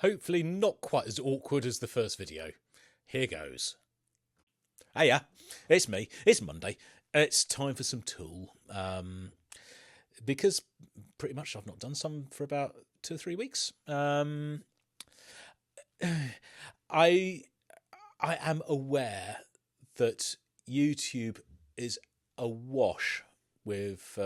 Hopefully not quite as awkward as the first video. Here goes. Hiya, it's me. It's Monday. It's time for some Tool. Because pretty much I've not done some for about 2 or 3 weeks. I am aware that YouTube is awash with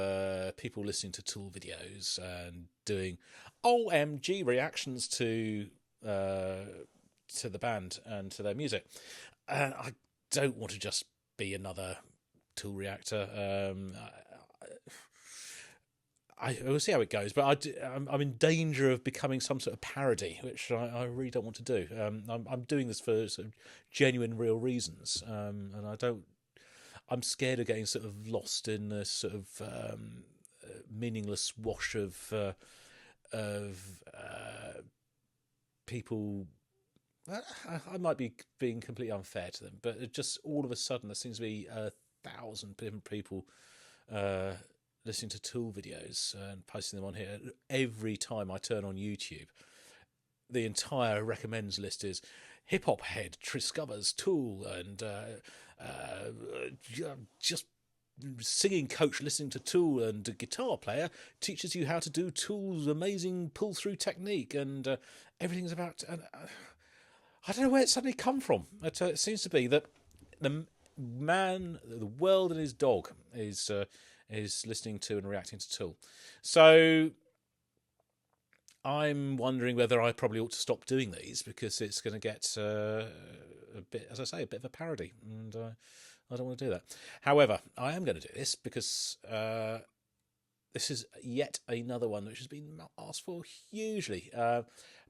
people listening to Tool videos and doing OMG reactions to the band and to their music. And I don't want to just be another Tool reactor. We'll see how it goes, but I'm in danger of becoming some sort of parody, which I really don't want to do. I'm doing this for sort of genuine, real reasons, and I'm scared of getting sort of lost in this sort of meaningless wash of people. I might be being completely unfair to them, but it just all of a sudden there seems to be 1,000 different people listening to Tool videos and posting them on here. Every time I turn on YouTube, the entire recommends list is hip hop head discovers Tool and just singing coach listening to Tool, and a guitar player teaches you how to do Tool's amazing pull through technique, and everything's about. I don't know where it suddenly come from. It seems to be that the world and his dog is listening to and reacting to Tool. So I'm wondering whether I probably ought to stop doing these, because it's going to get a bit, as I say, a bit of a parody, and I don't want to do that. However, I am going to do this because this is yet another one which has been asked for hugely.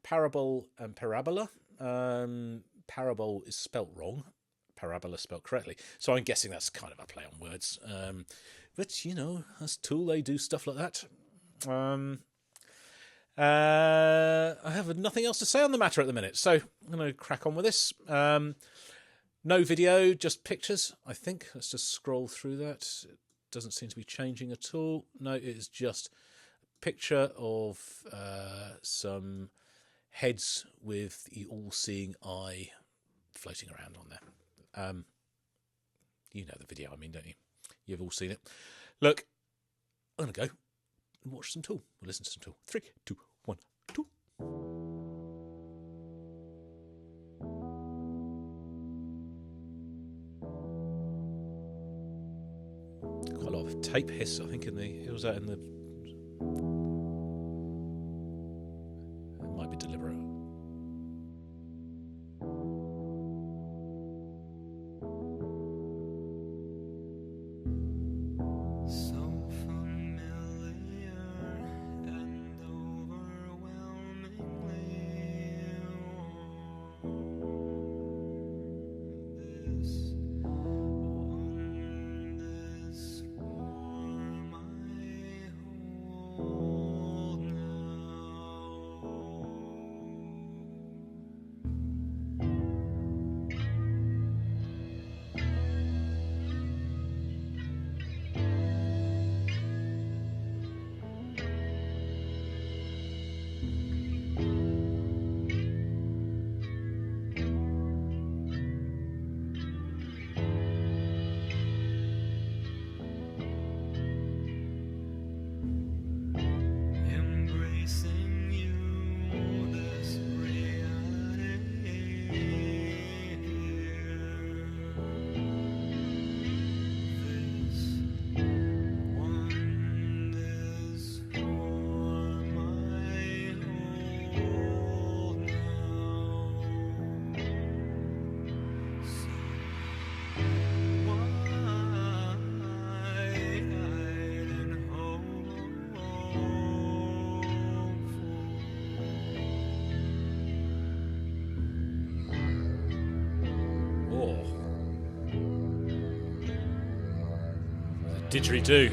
Parabol and Parabola. Parabol is spelt wrong. Parabola spelt correctly. So I'm guessing that's kind of a play on words. But, you know, as Tool, they do stuff like that. I have nothing else to say on the matter at the minute, so I'm going to crack on with this. No video, just pictures, I think. Let's just scroll through that. It doesn't seem to be changing at all. No, it is just a picture of some heads with the all-seeing eye floating around on there. You know the video I mean, don't you? You've all seen it. Look, I'm going to go and watch some Tool. We'll listen to some Tool. 3, 2, 1, Tool. Quite a lot of tape hiss, I think, it was out in the... It might be deliberate. Didgeridoo.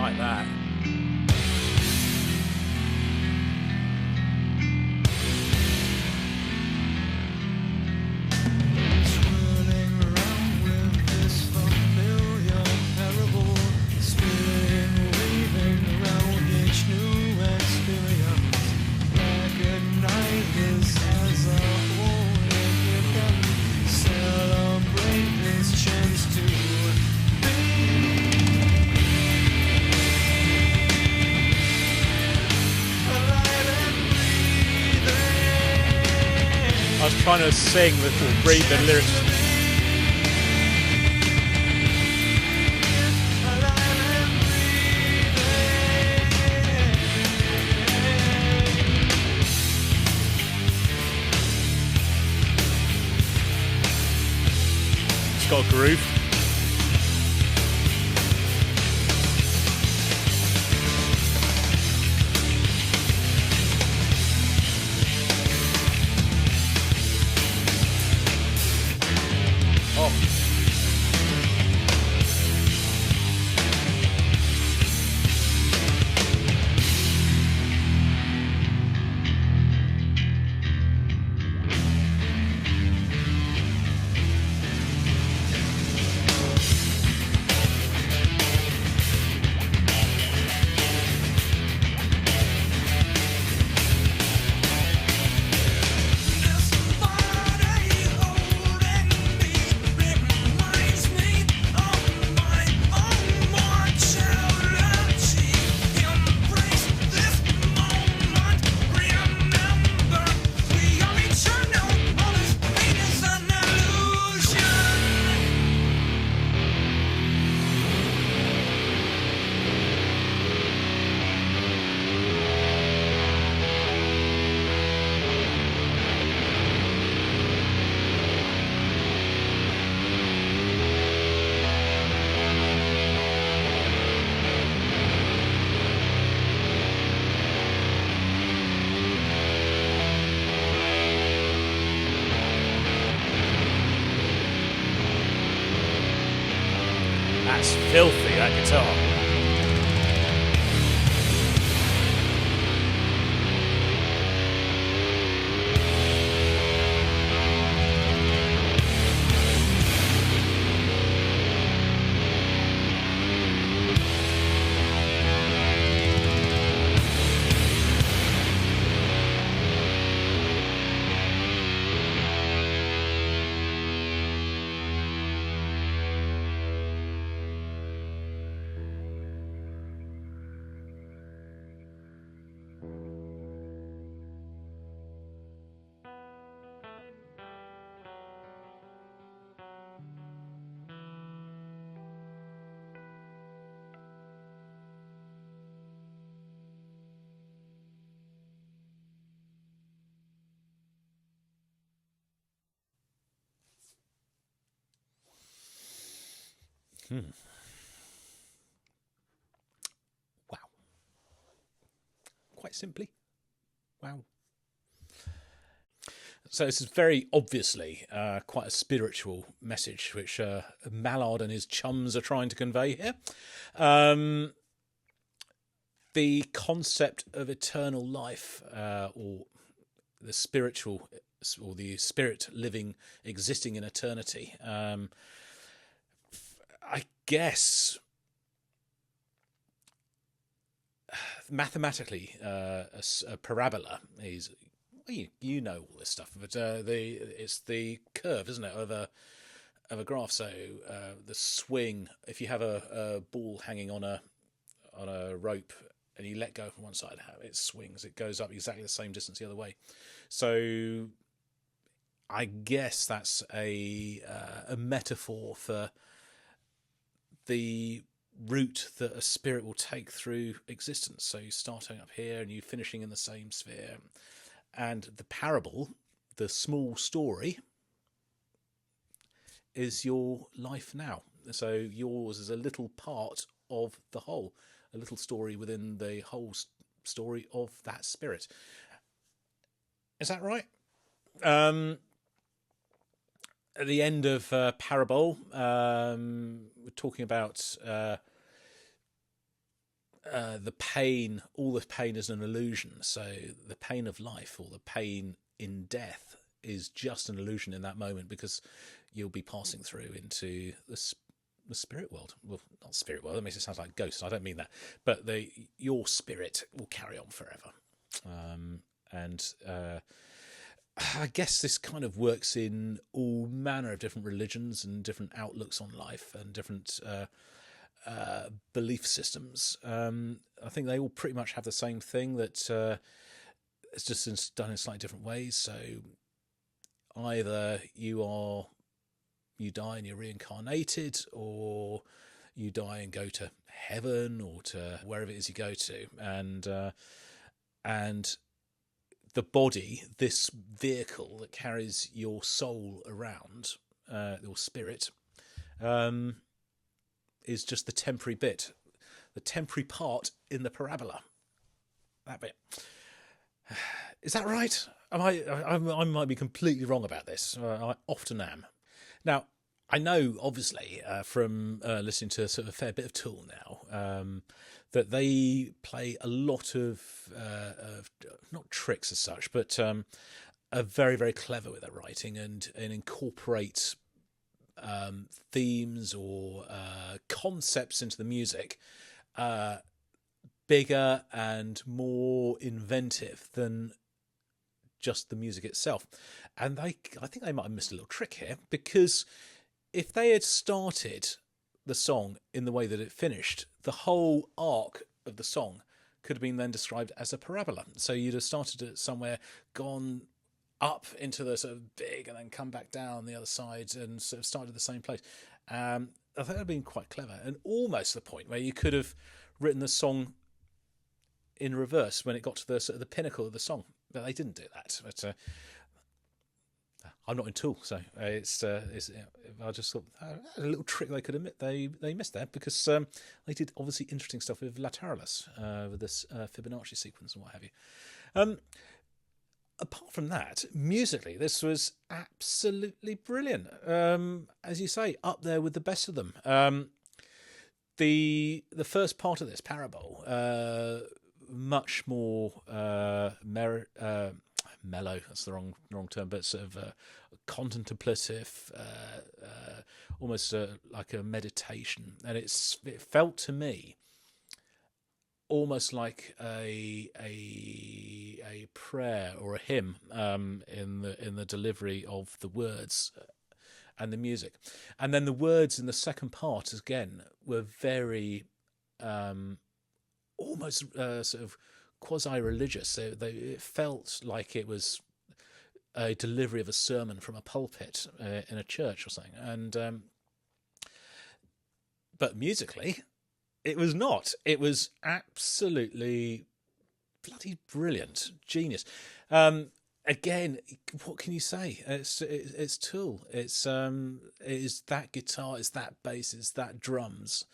Like that. Swirling around with this familiar parabol, spinning, weaving around each new experience. Recognize this as a whole, if you can celebrate this chance to be. I was trying to sing or read the lyrics. It's got a groove. That's filthy, that guitar. Wow. Quite simply, Wow. So this is very obviously quite a spiritual message, which Mallard and his chums are trying to convey here. The concept of eternal life, or the spiritual, or the spirit living, existing in eternity. I guess mathematically, a parabola is, you know all this stuff, but it's the curve, isn't it, of a graph. So the swing, if you have a ball hanging on a rope and you let go from one side, how it swings, it goes up exactly the same distance the other way. So I guess that's a metaphor for the route that a spirit will take through existence. So you're starting up here and you're finishing in the same sphere. And the parable, the small story, is your life now. So yours is a little part of the whole, a little story within the whole story of that spirit. Is that right? At the end of Parabol, we're talking about the pain. All the pain is an illusion. So the pain of life, or the pain in death, is just an illusion in that moment, because you'll be passing through into the spirit world. Well, not spirit world. That makes it sound like ghosts. I don't mean that. But your spirit will carry on forever. I guess this kind of works in all manner of different religions and different outlooks on life and different belief systems. I think they all pretty much have the same thing, that it's just done in slightly different ways. So either you die and you're reincarnated, or you die and go to heaven, or to wherever it is you go to, and the body, this vehicle that carries your soul around, your spirit, is just the temporary bit, the temporary part in the parabola. That bit. Is that right? I might be completely wrong about this. I often am. Now, I know, obviously, from listening to sort of a fair bit of Tool now, that they play a lot of not tricks as such, but are very, very clever with their writing and incorporate themes or concepts into the music, bigger and more inventive than just the music itself. And I think they might have missed a little trick here, because if they had started the song in the way that it finished, the whole arc of the song could have been then described as a parabola. So you'd have started it somewhere, gone up into the sort of big, and then come back down the other side and sort of started at the same place. I think that would have been quite clever, and almost the point where you could have written the song in reverse when it got to the sort of the pinnacle of the song. But they didn't do that. But I'm not in Tool, so it's I just thought a little trick they could admit they missed there, because they did obviously interesting stuff with Lateralis, with this Fibonacci sequence and what have you. Apart from that, musically, this was absolutely brilliant. As you say, up there with the best of them. The first part of this, Parabol, much more mellow. That's the wrong term, but sort of contemplative, almost like a meditation, and it felt to me almost like a prayer or a hymn in the delivery of the words and the music. And then the words in the second part again were very almost sort of quasi-religious. It felt like it was a delivery of a sermon from a pulpit in a church or something. And but musically, it was not. It was absolutely bloody brilliant, genius. Again, what can you say? It's Tool. It is that guitar. It's that bass. It's that drums.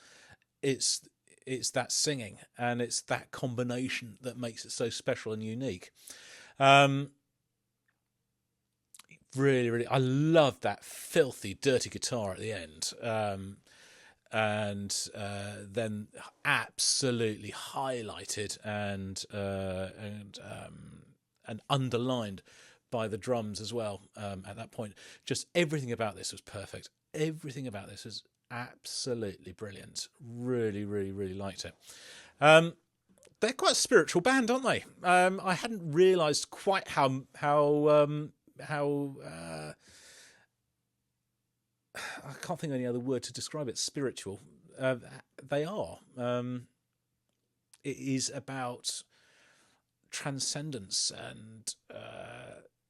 It's it's that singing and it's that combination that makes it so special and unique. Really, really, I love that filthy, dirty guitar at the end, and then absolutely highlighted and underlined by the drums as well. At that point, just everything about this was perfect. Everything about this was absolutely brilliant. Really, really, really liked it. They're quite a spiritual band, aren't they? I hadn't realised quite how I can't think of any other word to describe it. Spiritual. They are. It is about transcendence and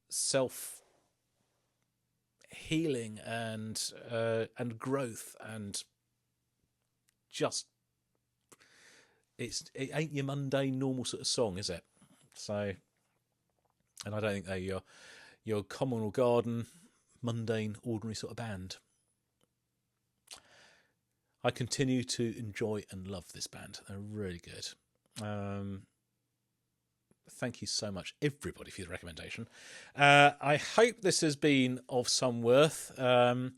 self healing and growth, and just it ain't your mundane normal sort of song, is it? So, and I don't think they're your common or garden, mundane, ordinary sort of band. I continue to enjoy and love this band. They're really good. Thank you so much, everybody, for the recommendation. I hope this has been of some worth. I've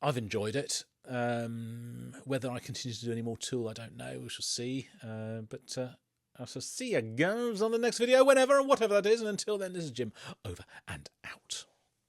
enjoyed it. Whether I continue to do any more Tool, I don't know. We shall see. But I shall see you guys on the next video, whenever and whatever that is. And until then, this is Jim, over and